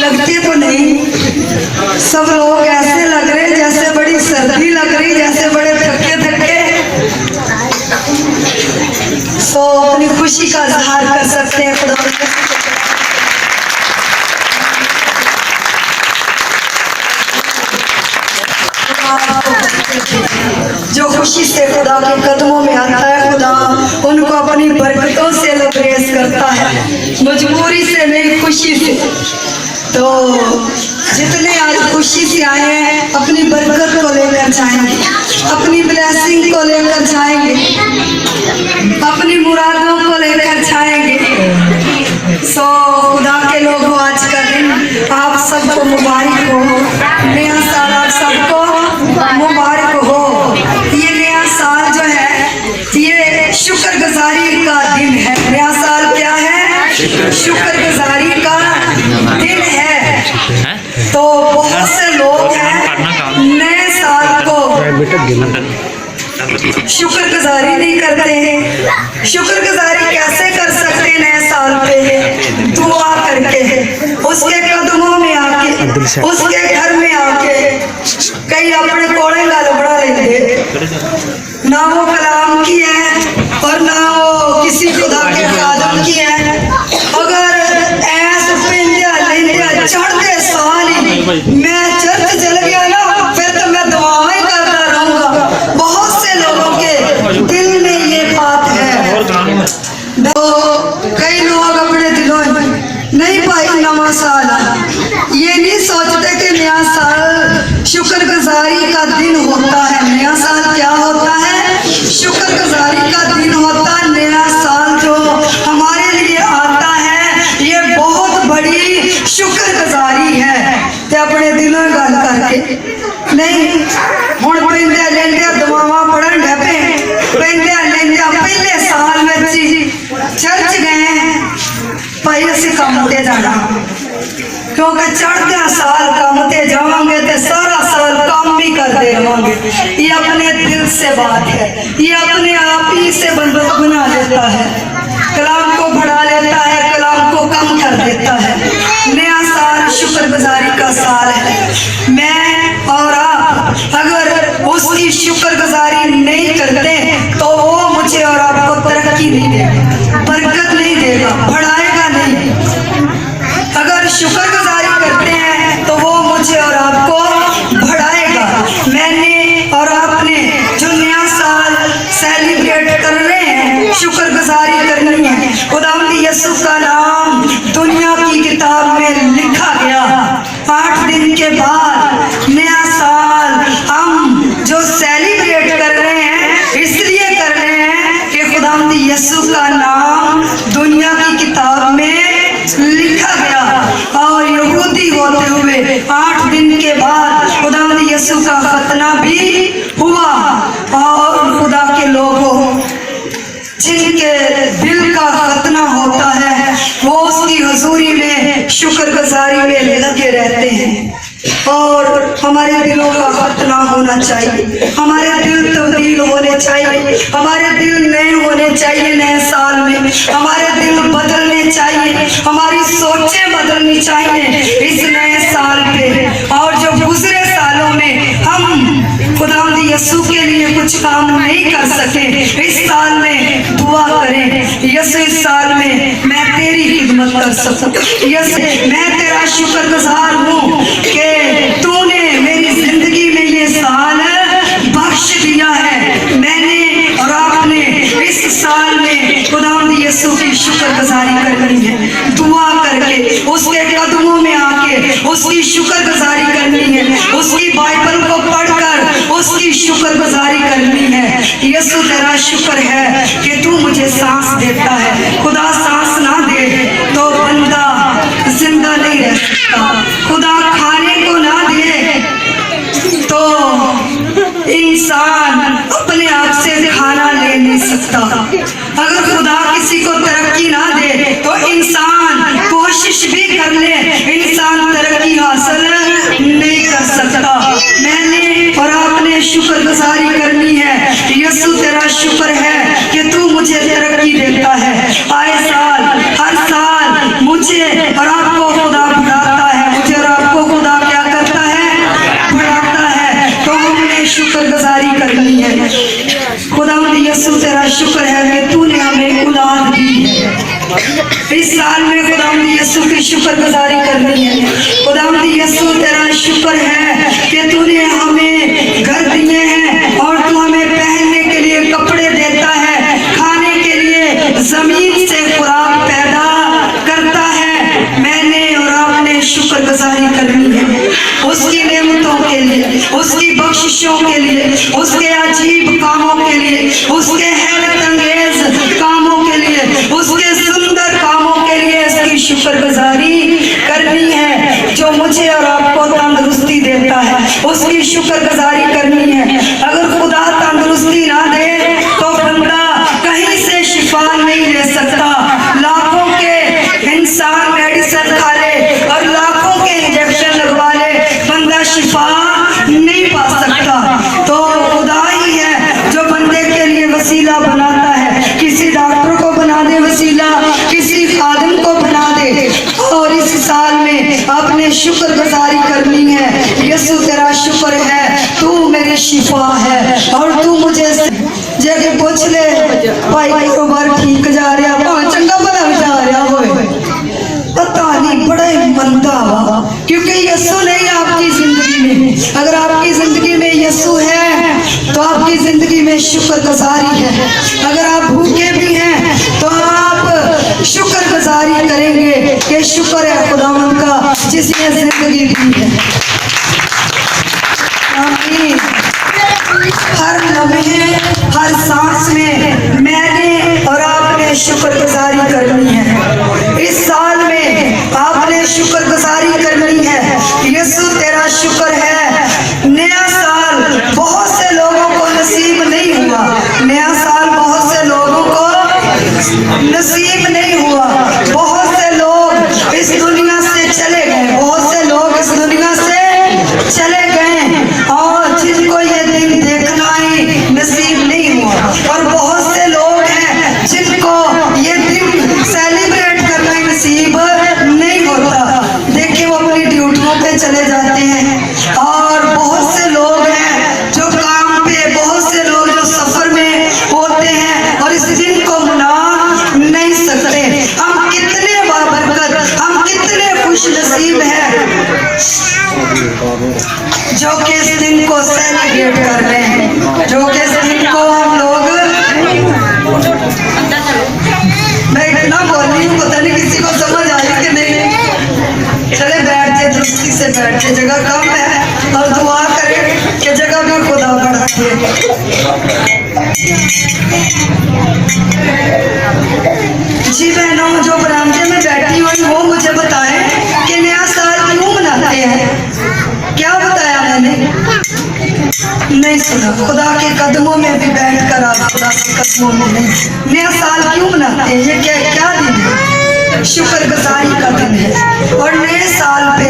लगते तो नहीं, सब लोग ऐसे लग रहे जैसे बड़ी सर्दी लग रही, जैसे बड़े थके थके। सो अपनी खुशी का इजहार कर सकते हैं खुदा जो खुशी से खुदा के कदमों में आता है, खुदा उनको अपनी बरकतों से लबरेज करता है, मजबूरी से नहीं, खुशी से। तो जितने आज खुशी से आए हैं, अपनी बरकत को लेकर जाएंगे, अपनी ब्लेसिंग को लेकर जाएंगे, अपनी मुरादों को लेकर जाएंगे। सो खुदा के लोगों, आज का दिन आप सबको मुबारक हो, नया साल आप सबको मुबारक हो। ये नया साल जो है ये शुक्रगुजारी का दिन है। नया साल क्या है? शुक्रगुजारी का दिन है। तो बहुत से लोग हैं नए साल को शुक्रगुजारी नहीं करते हैं। शुक्रगुजारी कैसे कर सकते हैं नए साल पे? दुआ करके, उसके कदमों में आके, उसके घर में आके। कई अपने कोड़े का लबड़ा लेंगे, ना वो कलाम की है और ना वो किसी खुदा के खादम की है। अगर ऐसे चढ़ते साल ही मैं चर्च चल गया ना, फिर तो मैं दुआएं करता रहूंगा। बहुत से लोगों के दिल में ये बात है। तो कई लोग अपने दिलों में नहीं पाई नवा साल, ये नहीं सोचते कि नया साल शुक्रगुजारी का दिन होता है। नया साल क्या होता है? शुक्रगुजारी का दिन होता है। नया साल जो हमारे लिए आता है, ये बहुत बड़ी शुक्रगुजारी है। ते अपने दिलों गल करके नहीं हुण पेंदे लेंदे दुआवां पढ़न ढपे, पेंदे लेंदे पहले साल में चर्च गए भाई, असी काम ते जाना, क्योंकि चढ़ते साल काम ते जावांगे तो सारा साल काम भी करते रहोगे। ये अपने दिल से बात है, ये अपने आप ही से बंदूक बना लेता है, कलाम को बढ़ा लेता है, कलाम को कम कर देता है। नया साल शुक्रगुजारी का साल है। मैं और आप अगर उसकी शुक्रगुजारी नहीं करते तो वो मुझे और आपको तरक्की नहीं देगा, बरकत नहीं देगा, बढ़ाएगा नहीं। अगर शुक्रगुजारी करते हैं तो वो मुझे और आपको बढ़ाएगा। मैंने और आपने जो नया साल सेलिब्रेट कर रहे हैं, शुक्रगुजारी करनी है। खुदावंद यीशु का नाम दुनिया की किताब में लिखा गया। 8 दिन के बाद नया साल हम जो सेलिब्रेट कर रहे हैं, इसलिए कर रहे हैं कि खुदावंद यीशु का नाम दुनिया की किताब में लिखा गया। और यहूदी होते हुए 8 दिन के बाद खुदावंद यीशु का खतना भी हुआ। और खुदा के लोगों, जिनके दिल का खतना होता है, वो उसकी हुजूरी में शुक्रगुजारी में लगे रहते हैं। और हमारे दिलों का खतना होना चाहिए, हमारे दिल तब्दील होने चाहिए, हमारे दिल नए होने चाहिए। नए साल में हमारे दिल बदलने चाहिए, हमारी सोचें बदलनी चाहिए इस नए साल पे। और जो गुजरे सालों में हम खुदावंद यीशु के लिए कुछ काम नहीं कर सके, इस साल में दुआ करें, यीशु इस साल में मैं तेरी खिदमत कर सकूं। यीशु मैं तेरा शुक्रगुजार हूँ कि तूने मेरी जिंदगी में ये साल बख्श दिया है। मैंने और आपने इस साल में खुदावंद यीशु की शुक्रगुजारी करनी है। दुआ करके उसके कदमों में आके उसकी शुक्रगुजारी करनी है। उसकी बाइबल को पढ़कर उसकी शुक्रगुजारी करनी है। यीशु तेरा शुक्र है कि तू मुझे सांस देता है। खुदा सांस ना दे तो बंदा जिंदा नहीं रह सकता। खुदा खाने को ना दे तो इंसान अपने आप से खाना ले नहीं सकता। अगर खुदा किसी को तरक्की ना दे तो इंसान कोशिश भी कर ले, इंसान तरक्की हासिल नहीं कर सकता। मैंने और आपने शुक्रगुजारी करनी है। यीशु तेरा शुक्र है कि तू मुझे तरक्की देता है। आए साल हर साल मुझे और आपको खुदा बढ़ाता है, शुक्रगुजारी करनी है। खुदावंद यीशु तेरा शुक्र है कि तूने हमें घर दिए हैं और तू हमें पहनने के लिए कपड़े देता है, खाने के लिए जमीन से खुराक पैदा करता है। मैंने और आपने शुक्रगुजारी करनी है उसकी नेमतों के लिए, उसकी बख्शिशों के लिए, उसके अजीब कामों के लिए, उसके हैरत अंगेज कामों के लिए, उसके सुंदर कामों के लिए इसकी शुक्रगुजारी करनी है। जो मुझे और आपको तंदुरुस्ती देता है उसकी शुक्रगुजारी करनी है। अगर खुदा तंदुरुस्ती ना दे तो बंदा कहीं से शिफा नहीं ले सकता। लाखों के इंसान मेडिसिन खा ले और लाखों के इंजेक्शन लगवा ले, बंदा शिफा नहीं पा सकता। तो खुदा ही है जो बंदे के लिए वसीला बनाता है। किसी डॉक्टर को बना दे वसीला, किसी खादिम को बना दे। और इस साल में आपने शुक्रगुजारी करनी है। यीशु तेरा शुक्र है, तू मेरी शिफा है और तू मुझे जगह पूछ ले भाई कारोबार ठीक जा रहा, भावे चंगा भला भी जा रहा हो, पता नहीं बड़ा ही मंदा हुआ, क्योंकि यीशु नहीं आपकी जिंदगी में। अगर आपकी जिंदगी में यीशु है तो आपकी जिंदगी में शुक्रगुजारी है। अगर आप भूखे भी हैं तो आप शुक्रगुजारी करेंगे कि शुक्र है खुदावंद का जिसने जिंदगी दी है। आमीन। हर लम्हे हर सांस में मैंने और आपने शुक्रगुजारी करनी है। इस साल में आपने शुक्रगुजारी करनी है। यीशु तेरा शुक्र है। नया साल बहुत से लोगों को नसीब नहीं हुआ, नया साल बहुत से लोगों को नसीब नहीं हुआ। बहुत से लोग इस दुनिया से चले गए, बहुत से लोग इस दुनिया से चले गए और जिनको ये दिन देखना ही नसीब नहीं हुआ। और बहुत से लोग हैं जिनको ये दिन सेलिब्रेट करना ही नसीब नहीं होता। देखिए वो अपनी ड्यूटियों पे चले जाते हैं। और बहुत से लोग हैं जो काम पे, बहुत से लोग जो सफर में होते हैं और इस दिन को मना नहीं सकते। हम कितने बाबरकत, हम कितने खुश नसीब हैं जो कि इस दिन को सेलिब्रेट कर रहे हैं, जो कि इस दिन को हम लोग, मैं इतना बोल रही हूँ पता नहीं किसी को समझ आ रही कि नहीं। चले बैठ जाए, दुरुस्ती से बैठ जाए, जगह कम है और दुआ करें कि जगह भी खुदा बढ़ा दे। जी बहनों जो बरामदे में बैठी हुई वो मुझे बताएं कि नया साल क्यों मनाते हैं। क्या बताया मैंने? नहीं सुना। खुदा के कदमों में भी बैठकर आप खुदा के कदमों में नहीं। नया साल क्यों मनाते हैं? ये क्या दिन है? शुक्रगुजारी का दिन है। और नए साल पे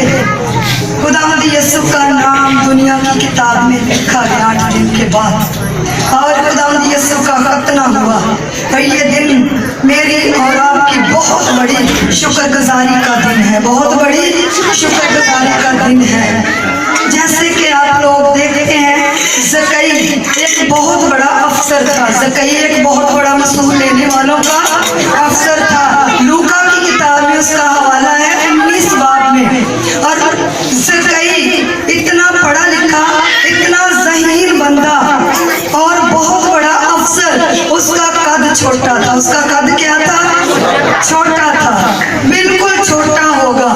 खुदावंद यीशु का नाम दुनिया की किताब में लिखा गया 8 दिन के बाद। और खुदावंद यीशु का खतना हुआ। और ये दिन मेरी और आपकी बहुत बड़ी शुक्रगुजारी का दिन है, बहुत बड़ी शुक्रगुजारी का दिन है। जैसे कि आप लोग देखते हैं ज़कई एक बहुत बड़ा अफसर था। ज़कई एक बहुत बड़ा मसूल लेने वालों का अफसर था। लूका की किताब में उसका हवाला है 19 बाब में। और ज़कई इतना पढ़ा लिखा, इतना ज़हीन बंदा और बहुत बड़ा अफसर, उसका कद छोटा था। उसका कद क्या था? छोटा था, बिल्कुल छोटा होगा।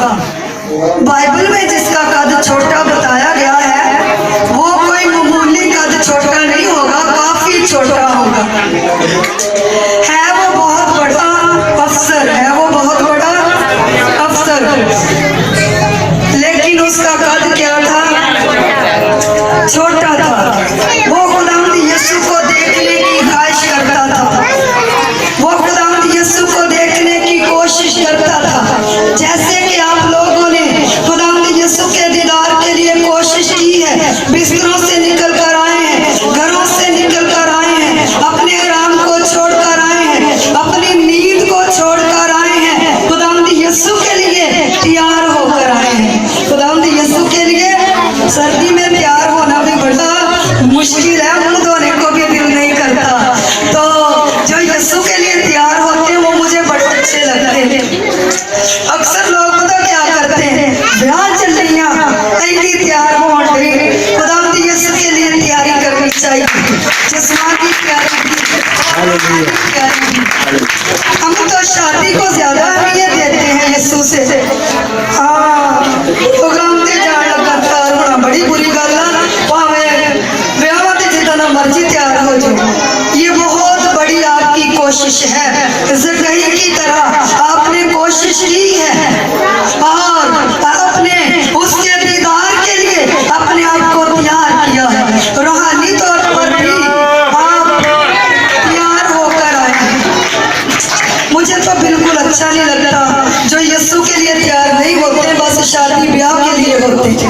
ब्याह के लिए होते थे।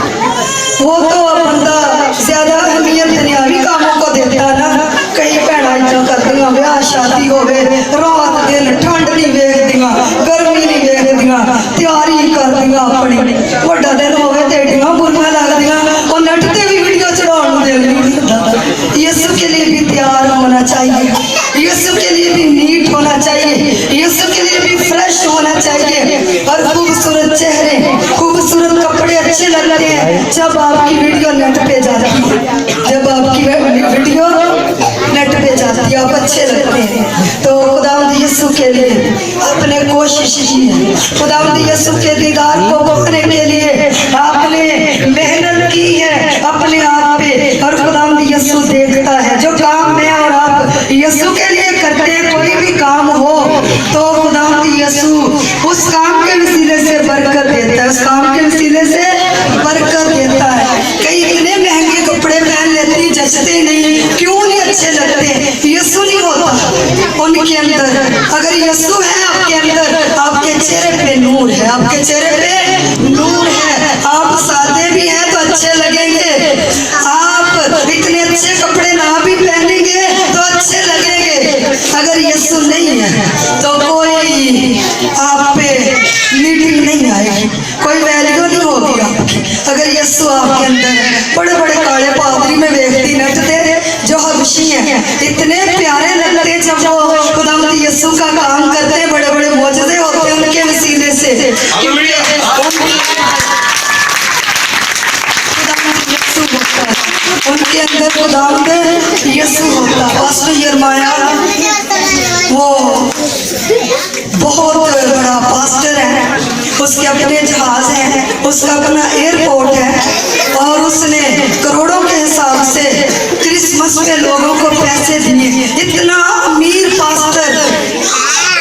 वो तो बंदा ज्यादा अहमियत दुनियावी कामों को देता ना। कई भैन इतना कर दियां ब्याह शादी होवे रात दिन ठंड नहीं वेखदियां गर्मी नहीं वेखदियां तैयारी कर दियां अपनी वड्डा दिन होवे ते एडियां बुरियां लगदियां और नेट ते भी वीडियो चढ़ाउण दिल नहीं करदा। यीशु के लिए भी तैयार होना चाहिए, यीशु के लिए भी नीट होना चाहिए, यीशु के लिए भी फ्रेश होना चाहिए। और खूबसूरत चेहरे खूबसूरत कपड़े अच्छे लगते हैं जब आपकी वीडियो नेट पे जाती है, जब आपकी वीडियो नेट पे जाती है आप अच्छे लगते हैं। तो खुदावंद यीशु के लिए आपने कोशिश की है, खुदावंद यीशु के दीदार को पाने के लिए आपने मेहनत की है अपने आप पे। और खुदावंद यीशु देखता है जो काम मैं और आप यीशु के लिए करते हैं, कोई भी काम हो तो खुदावंद यीशु उस काम के वसीले से बरकत देता है, उस काम के वसीले से बरकत देता है। कई इतने महंगे कपड़े पहन लेती जचते नहीं, क्यों नहीं अच्छे लगते? यीशु नहीं होता उनके अंदर। अगर यीशु है आपके अंदर, आपके चेहरे पे नूर है, आपके चेहरे पे नूर है। आप सादे भी हैं तो अच्छे लगेंगे, आप इतने अच्छे कपड़े ना भी पहनेंगे तो अच्छे लगेंगे। अगर यीशु नहीं है तो कोई आप पे मीटिंग नहीं आएगी, कोई वैल्यू नहीं होगी आपकी। अगर यीशु आपके अंदर है, बड़े बड़े काले पादरी में देखती नचते जो हबशी हैं इतने प्यारे लगते जब वो खुदावंद यीशु का काम करते, बड़े बड़े मौजज़े होते उनके वसीले से। उनके अंदर खुदावंद यीशु होता। पास्टर यिर्मयाह वो बहुत बड़ा पास्टर है, उसके अपने जहाज हैं, उसका अपना एयरपोर्ट है और उसने करोड़ों के हिसाब से क्रिसमस पे लोगों को पैसे दिए। इतना अमीर पास्टर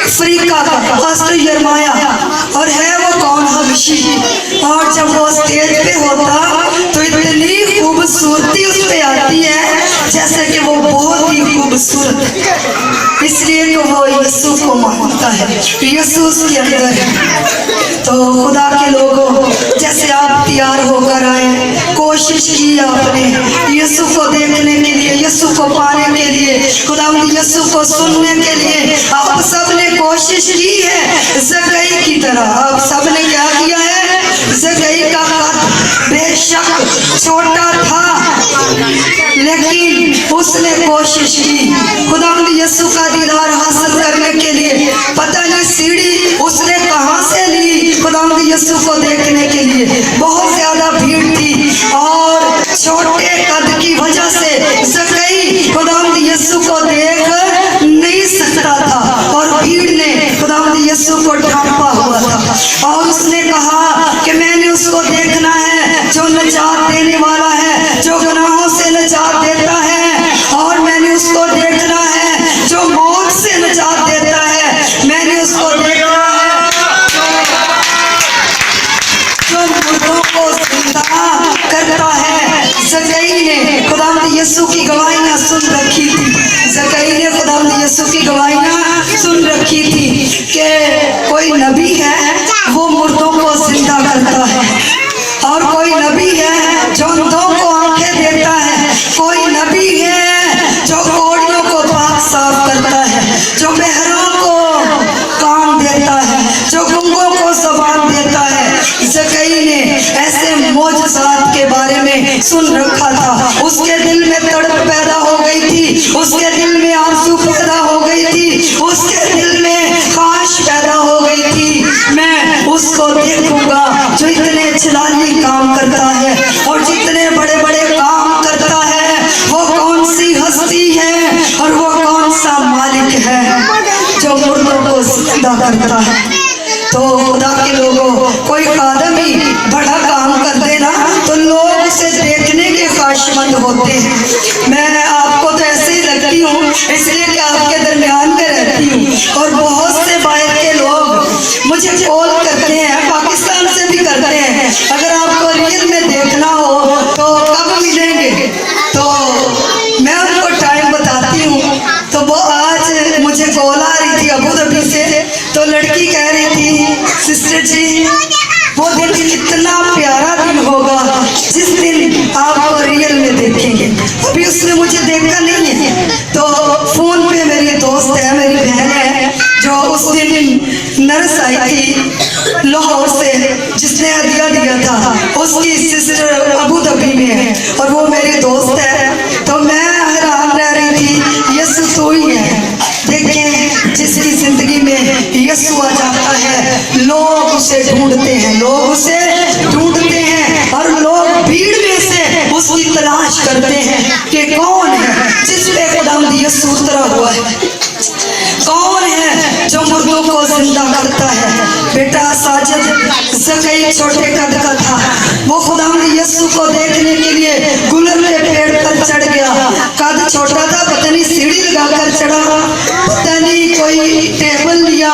अफ्रीका का पास्टर यिर्मयाह, और है वो कौन? हबशी। और जब वो स्टेज पे होता तो इतनी खूबसूरती उस पे आती है जैसे कि वो बहुत ही खूबसूरत, इसलिए तो वो यीशु को मानता है, यीशु उसके अंदर है। तो खुदा के लोगों जैसे आप तैयार होकर आए, कोशिश की आपने यीशु को देखने के लिए, यीशु को पाने के लिए, खुदावंद यीशु को सुनने के लिए आप सब ने कोशिश की है। ज़कई की तरह आप सब ने क्या किया है? ज़कई का कद बेशक छोटा था लेकिन उसने कोशिश की खुदावंद यीशु का दीदार हासिल करने के लिए। पता नहीं सीढ़ी उसने कहाँ से ली खुदावंद यीशु को देखने के लिए। बहुत ज्यादा भीड़ थी और छोटे कद की वजह से ज़कई खुदावंद यीशु को देख नहीं सकता था और भीड़ ने खुदावंद यीशु को ढांपा हुआ था। और उसने कहा कि मैंने उसको देखना है जो निजात देने वाला है, जो गुनाहों से निजात देता है, और मैंने उसको देखना है जो मौत से निजात देता है, मैंने उसको देखना है जो मुर्दों को जिंदा करता है। ज़कई ने खुदावंद यीशु की गवाहियां सुन रखी थी, ज़कई ने खुदावंद यीशु की गवाहियां सुन रखी थी कि कोई नबी है वो मुर्दों को जिंदा करता है, और कोई नबी है जो अंधों को आंखें देता है, कोई नबी है जो कोड़ियों को पाक साफ करता है, जो बहरों को कान देता है, जो गूंगों को ज़बान देता है। ज़कई ने ऐसे मौजज़ात के बारे में सुन रखा था, उसके दिल में तड़प पैदा हो गई थी, उसके दिल में आंसू पैदा हो गई थी, उसके दिल में ख्वाहिश पैदा हो गई थी, मैं उसको देखूंगा जो इतने जलाली काम करता है और जितने बड़े बड़े काम करता है। वो कौन सी हस्ती है और वो कौन सा मालिक है जो मुर्दों को जिंदा करता है। तो खुदा के लोगों कोई आदमी बड़ा काम कर देना तो लोग उसे देखने के था, उसकी सिस्टर अबू धाबी में है और वो मेरी दोस्त है। तो मैं हैरान रह रही थी, यीशु तो ही है। देखें, जिसकी जिंदगी में यीशु आ जाता है, लोग उसे ढूंढते हैं, लोग उसे ढूंढते हैं और लोग भीड़ में से उसकी तलाश करते हैं कि कौन है जिस पे खुदावंद यीशु उतरा हुआ है, कौन है जो मुर्दों को जिंदा करता है। बेटा साजिद ज़कई छोटे कद का था, वो खुदावंद यीशु को देखने के लिए गुलर के पेड़ पर चढ़ गया। कद छोटा था, पता नहीं सीढ़ी लगाकर चढ़ा, पता नहीं कोई टेबल लिया,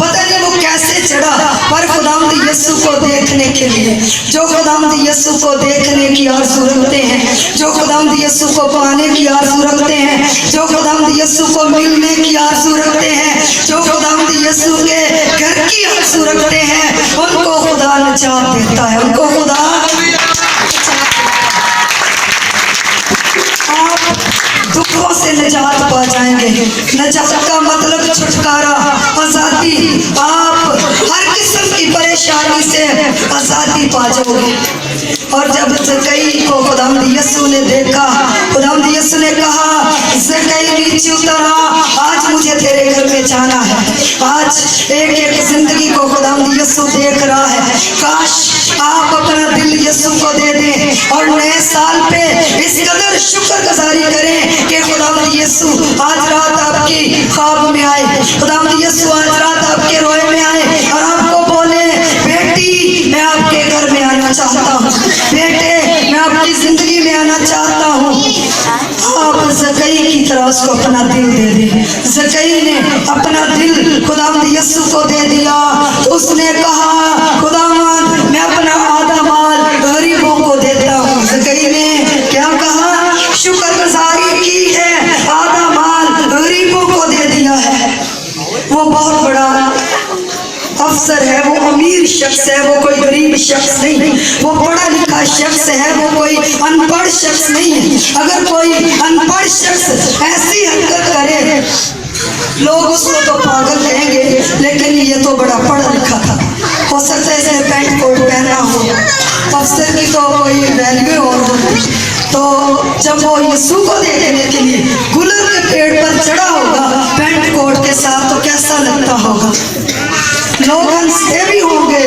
पता नहीं वो कैसे चढ़ा, पर खुदावंद यीशु को देखने के लिए, जो खुदावंद यीशु को देखने की आरज़ू रखते हैं, जो खुदावंद यीशु को पाने की आरज़ू रखते हैं, जो खुदावंद यीशु को मिलने की आरज़ू रखते हैं, जो खुदावंद यीशु के घर की आरज़ू रखते हैं, उनको खुदा निजात देता है, उनको खुदा। आप दुखों से निजात पा जाएंगे। निजात का मतलब छुटकारा, आज़ादी। आप हर किस्म की परेशानी से आज़ादी पा जाओगे। और जब ज़कई को खुदावंद यीशु ने देखा, खुदावंद यीशु ने कहा, ज़कई नीचे उतरा, आज मुझे तेरे घर में जाना है। आज एक एक जिंदगी को खुदावंद यीशु देख रहा है। काश आप अपना दिल यीशु को दे दें और नए साल पे इस कदर शुक्रगुजारी करें कि खुदावंद यीशु आज रात आपकी ख्वाब में आए, खुदावंद यीशु आज रात आपके रोए में आए और आपको बोले, बेटी मैं आपके घर में आना चाहता हूँ, बेटे मैं आपकी जिंदगी में आना चाहता हूँ। आप ज़कई की तरह उसको अपना दिल दे दें। ज़कई ने अपना दिल खुदावंद यीशु को दे दिया। उसने कहा, खुदावंद मैं अपना आधा माल गरीबों को देता हूँ। ज़कई ने क्या कहा? शुक्रगुजारी की है, आधा माल गरीबों को दे दिया है। वो बहुत बड़ा अफसर है, वो अमीर शख्स है, वो कोई गरीब शख्स नहीं, वो पढ़ा लिखा शख्स है, वो कोई अनपढ़ शख्स नहीं है। अगर कोई अनपढ़ शख्स ऐसी हरकत करे, लोग उसको तो पागल कहेंगे, लेकिन ये तो बड़ा पढ़ा लिखा था। हो सकता है इसे पैंट कोट पहना हो, अफसर की तो कोई वैल्यू और होती। तो जब वो यीशु को देखने के लिए गुलर के पेड़ पर चढ़ा होगा पैंट कोट के साथ, तो कैसा लगता होगा? लोग हंसते भी होंगे,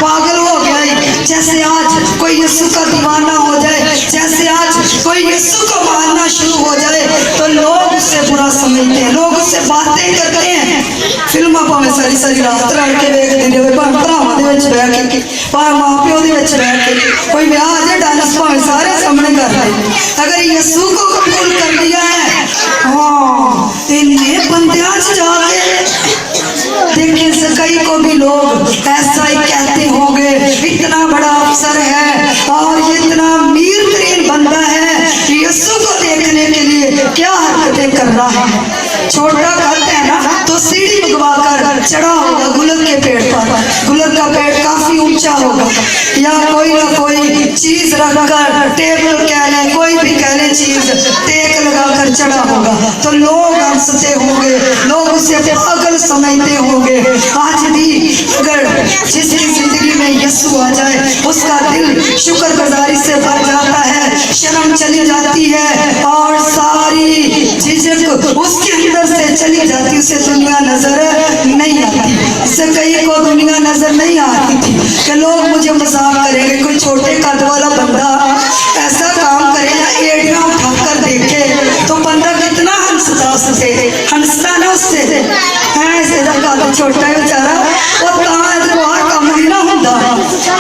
पागल हो गए। जैसे आज कोई यीशु का दीवाना हो जाए, जैसे आज कोई यीशु को मानना शुरू हो जाए, तो लोग उससे बुरा समझते हैं, लोग उससे बातें करते हैं। फिल्म भावें सारी सारी रात रल के देखते हैं, भरावां दे विच बैठ के, भावें मां प्यो दे विच बैठ के, कोई ब्याह दे डांस भावें सारे सामने कर रहे हैं। अगर यीशु को कबूल कर लिया है, हाँ इन्ने बंदियां च जाके देखें, ज़कई को भी लोग ऐसा ही कहते होंगे, इतना बड़ा अफसर है और ये इतना अमीर तरीन बंदा है, यीशु को देखने के लिए क्या हरकतें कर रहा है। छोटा घर है ना, तो सीढ़ी मंगवा कर चढ़ा होगा गुलर के पेड़ पर। गुलर का पेड़ काफी ऊंचा होगा, या कोई ना कोई चीज रखकर, टेबल कह लें, कोई भी कह लें चीज, टेक लगाकर चढ़ा होगा, तो लोग हंसते होंगे, लोग उसे पागल समझते होंगे। आज भी अगर जिसकी जिंदगी में यीशु आ जाए, उसका दिल शुक्रगुजारी से भर जाता है, शर्म चली जाती है और सारी झिझक उसके अंदर से चली जाती, उसे दुनिया नजर नहीं आती। ज़कई को दुनिया नजर नहीं आती थी कि लोग मुझे मजाक करेंगे। कोई छोटे कद वाला बंदा ऐसा काम करेगा, एड़ियां उठाकर देखे तो बंदा कितना हंसता, उससे हंसता ना, उससे ऐसे कद छोटा है बेचारा, वो बाहर कम नहीं ना होता,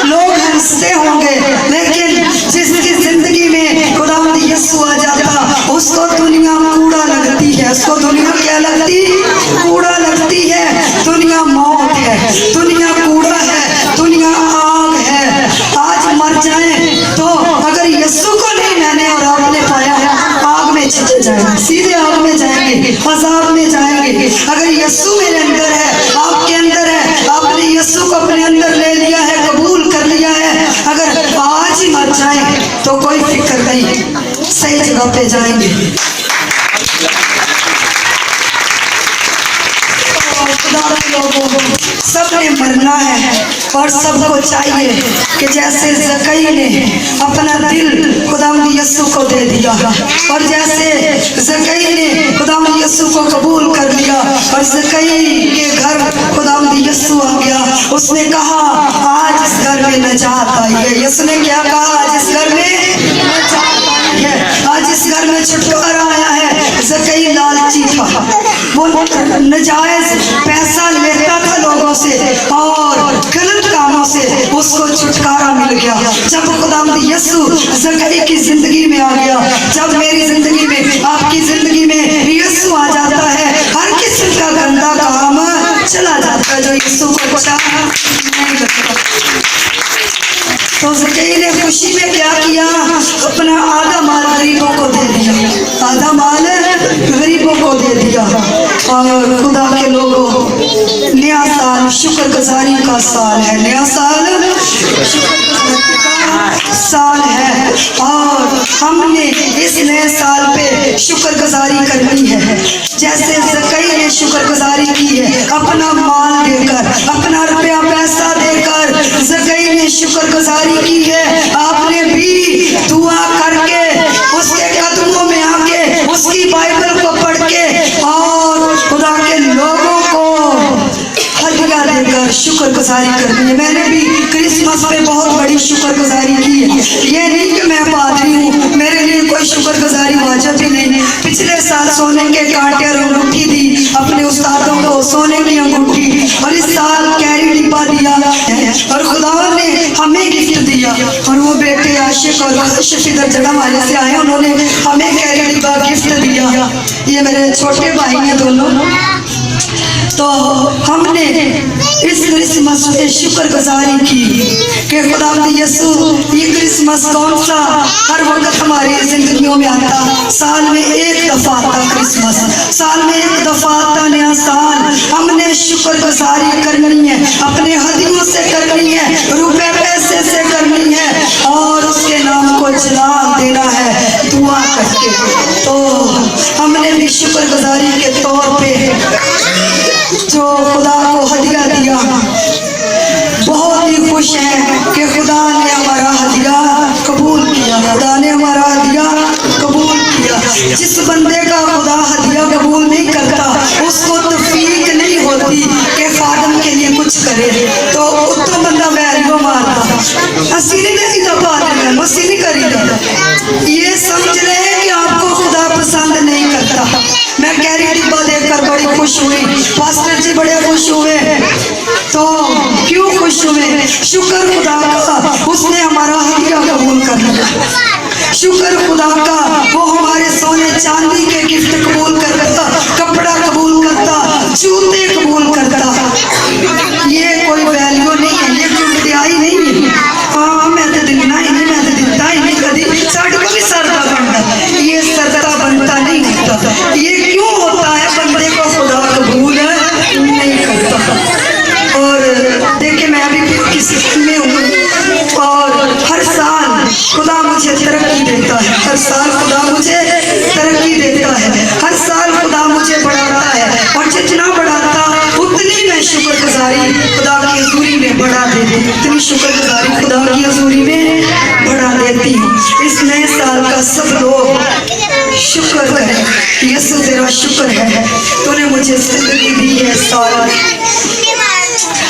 लोग हंसते होंगे। लेकिन जिसकी जिंदगी में खुदावंद यीशु आ जाता, उसको दुनिया कूड़ा लगती है, उसको दुनिया क्या लगती? कूड़ा लगती है। दुनिया मौत है, दुनिया कूड़ा है, दुनिया आग है। आज मर जाए तो अगर यीशु को नहीं मैंने और आपने पाया, आग में चले जाएंगे, सीधे आग में जाएंगे, अज़ाब में जाएंगे। अगर यीशु मेरे अंदर है, आपके अंदर है, आपने यीशु को अपने अंदर ले लिया है, कबूल कर लिया है, अगर आज ही मर जाए तो कोई फिक्र नहीं, सही जगह पे जाएंगे। सब सबने मरना है और सबको चाहिए कि जैसे ज़कई ने अपना दिल खुदावंद यीशु को दे दिया और जैसे ज़कई ने खुदावंद यीशु को कबूल कर लिया और ज़कई के घर खुदावंद यीशु आ गया। उसने कहा आज इस घर में नजात आई है। यीशु ने क्या कहा? आज इस घर में नजात आई है, आज इस घर में छुटकारा आया है। ज़कई लालची था, वो नजायज पैसा लेता था लोगों से और गलत कामों से उसको छुटकारा मिल गया। जब खुदावंद यीशु ज़कई की जिंदगी में आ गया, जब मेरी जिंदगी में, आपकी जिंदगी में यीशु आ जाता है, हर किस्म का गंदा काम चला जाता है जो यीशु को अच्छा नहीं लगता। तो ज़कई ने खुशी में क्या किया? अपना आधा माल गरीबों को दे दिया, आधा माल गरीबों को दे दिया। और खुदा के लोगों, नया साल शुक्रगुजारी का साल है, नया साल शुक्रगुजारी का साल है और हमने इस नए साल पे शुक्रगुजारी करनी है। जैसे ज़कई ने शुक्रगुजारी की है, अपना माल देकर, अपना रुपया पैसा देकर ज़कई ने शुक्रगुजारी की है। आपने भी दुआ करके, उसके कदमों में आके, उसकी बाइबल को पढ़ के और खुदा के लोगों को हदिया देकर शुक्रगुजारी करनी है। मैंने भी क्रिसमस पे बहुत बड़ी शुक्रगुजारी की है। ये नहीं कि मैं पादरी हूँ, मेरे लिए कोई शुक्रगुजारी वाजिब ही नहीं। पिछले साल सोने के कांटे और अंगूठी दी अपने उस्तादों को, सोने की अंगूठी, और इस साल कैरी डिब्बा दिया है और खुदा ने हमें गिफ्ट दिया। और वो बेटे आशिक और आशिफ इधर जगह वाले से आए, उन्होंने हमें कैरी डिब्बा गिफ्ट दिया। ये मेरे छोटे भाई हैं दोनों। तो हमने इस क्रिसमस पे शुक्रगुजारी की कि खुदावंद यीशु, ये क्रिसमस कौन सा हर वक्त हमारी जिंदगियों में आता, साल में एक दफा आता क्रिसमस, साल में एक दफा आता नया साल। हमने शुक्रगुजारी करनी है, अपने हदियों से करनी है, रुपए पैसे से करनी है और उसके नाम को जलाल देना है दुआ करके। तो हमने भी शुक्रगुजारी के तौर पे जो खुदा को हदिया दिया, बहुत ही खुश है कि खुदा ने हमारा हदिया कबूल किया, खुदा ने हमारा हदिया कबूल किया। जिस बंदे का खुदा हदिया कबूल नहीं करता, उसको तौफीक नहीं होती कि खादम के लिए कुछ करे, तो बंदा वैल्यू मारता। असी नहीं करी तो पादरी मसी नहीं करी। ये समझ रहे हैं कि आपको खुदा पसंद नहीं करता। मैं कैरी डिब्बा देखकर बड़ी खुश हुई, पास्टर जी बड़े खुश हुए। तो क्यों खुश हुए? शुक्र खुदा का, उसने हमारा हदिया कबूल कर लिया। शुक्र खुदा का, वो हमारे सोने चांदी के गिफ्ट कबूल करता, कपड़ा कबूल करता, जूते कबूल करता। ये कोई वैल्यू नहीं है, ये कोई बड़ाई नहीं है। हाँ मैं तो दिखना ही नहीं, मैं तो दिखता ही नहीं कभी, साढ़े को भी सरदा बनता, ये सरदा बनता नहीं होता। ये क्यों होता है? बंदे को खुदा कबूल नहीं करता। और देखिए मैं अभी किसी में हूँ और हर साल खुदा मुझे तरक्की देता है, हर साल खुदा मुझे तरक्की देता है, हर साल खुदा मुझे बढ़ाता है और जितना बढ़ाता उतनी मैं शुक्रगुजारी खुदा की हजूरी में बढ़ा देती हूँ, उतनी शुक्रगुजारी खुदा की हजूरी में बढ़ा देती हूँ। इस नए साल का सब लोग शुक्र करें। यीशु तेरा शुक्र है, तूने मुझे जिंदगी दी है साल,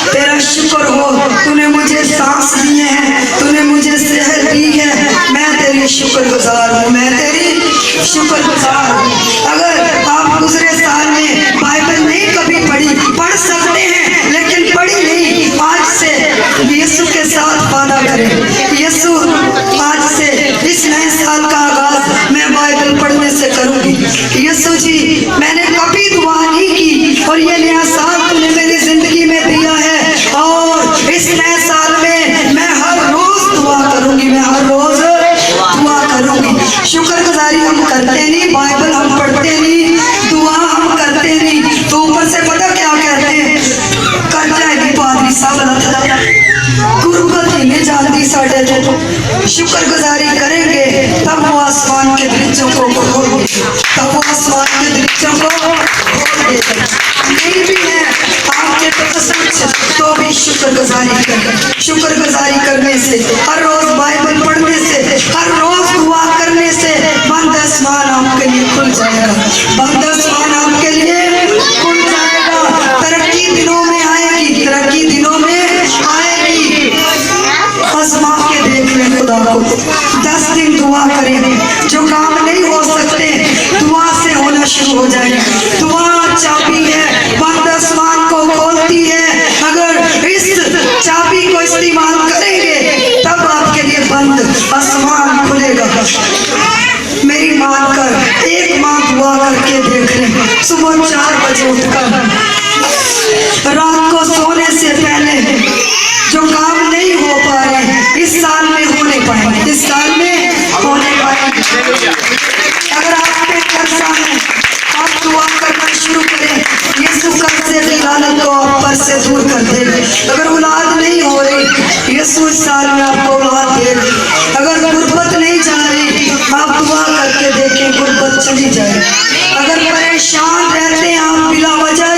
तेरा शुक्र हो, तूने मुझे सांस दिए हैं, तूने मुझे सेहत दी है। मैं तेरी शुक्रगुजार हूँ, मैं तेरी शुक्रगुजार हूँ। अगर आप गुजरे साल में बाइबल नहीं कभी पढ़ी, पढ़ सकते हैं लेकिन पढ़ी नहीं, आज से यीशु के साथ वादा करें। यीशु आज से इस नए साल का आगाज मैं बाइबल पढ़ने से करूँगी। यीशु जी मैंने कभी दुआ नहीं की और ये नया साल तूने मेरी जिंदगी में दिया है और इस नए साल में मैं हर रोज दुआ करूंगी, मैं हर रोज दुआ करूंगी। शुक्रगुजारी हम करते नहीं, बाइबल हम पढ़ते नहीं, दुआ हम करते नहीं, तो ऊपर से पता क्या कहते हैं? कर जाएगी पादरी साहब, गुरबत ही नहीं जानती साढ़े जो। शुक्रगुजारी करेंगे तब वो आसमान के दृश्यों को खोलेंगे, तब वो आसमान के दृश्यों को खोलेंगे। नहीं भी है आपके तो सच, तो भी से, हर रोज बाइबल पढ़ने से, हर रोज दुआ करने से बंद आसमान आपके लिए खुल जाएगा। बंद आसमान आपके लिए खुल जाएगा। तरक्की दिनों में आएगी, तरक्की दिनों में आएगी। आसमा के देख ले खुदा को, 10 दिन दुआ करें। जो काम नहीं हो सकते दुआ से होना शुरू हो जाएगा। दुआ चाबी है, बंद आसमान को खोलती है। अगर इस चाबी को इस्तेमाल करेंगे तब आपके लिए बंद आसमान खुलेगा। मेरी मानकर एक माँ दुआ करके देख लें। सुबह 4 बजे उठकर रात को सोने से पहले जो काम नहीं हो पा रहे इस साल में होने पाएंगे, इस साल में होने पाएंगे। अगर आप पे कर्जा है आप दुआ करना शुरू करें, यीशु कर्जे की लानत को आप पर से दूर कर देगा। अगर औलाद नहीं हो रही यीशु इस साल में आपको औलाद देगा। अगर गुर्बत नहीं जा रही आप दुआ करके देखें, गुर्बत चली जाए। अगर परेशान रहते हैं आप बिला वजह,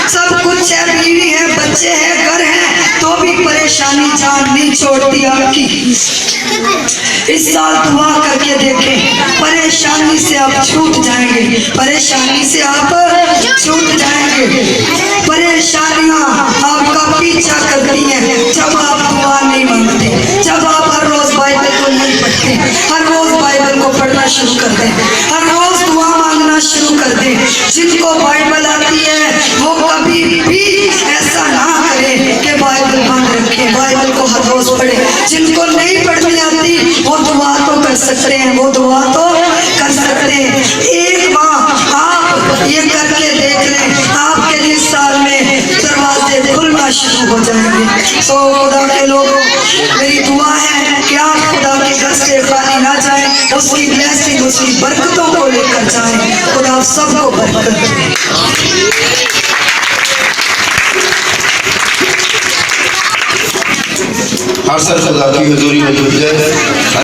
सब कुछ है, बीवी है, बच्चे हैं, घर है, तो भी परेशानी जान नहीं छोड़ती आपकी। इस साल दुआ करके देखें, परेशानी से आप छूट जाएंगे, परेशानी से आप छूट जाएंगे। परेशानियां आपका पीछा करती हैं जब आप दुआ नहीं मांगते, जब आप हर रोज बाइबल को नहीं पढ़ते, हर रोज बाइबल को पढ़ना शुरू कर दें, हर रोज दुआ मांगना शुरू कर दें। जिनको बाइबल आती है वो कभी भी ऐसा ना करे कि बाइबल बंद रखे, बाइबल को हर रोज पढ़े। जिनको नहीं पढ़नी आती वो दुआ तो कर सकते हैं, वो दुआ तो कर सकते हैं। एक माह आप ये करके देख लें, आपके लिए साल में दरवाजे खुलना शुरू हो जाएंगे। तो खुदा के लोगों, मेरी दुआ है कि आप खुदा के घर से खाली ना जाएं, उसकी ब्लेसिंग, उसकी बरकतों को लेकर जाएं। खुदा आप सबको बरकत दे। हर सर खुदा की हजूरी में जुट जाए।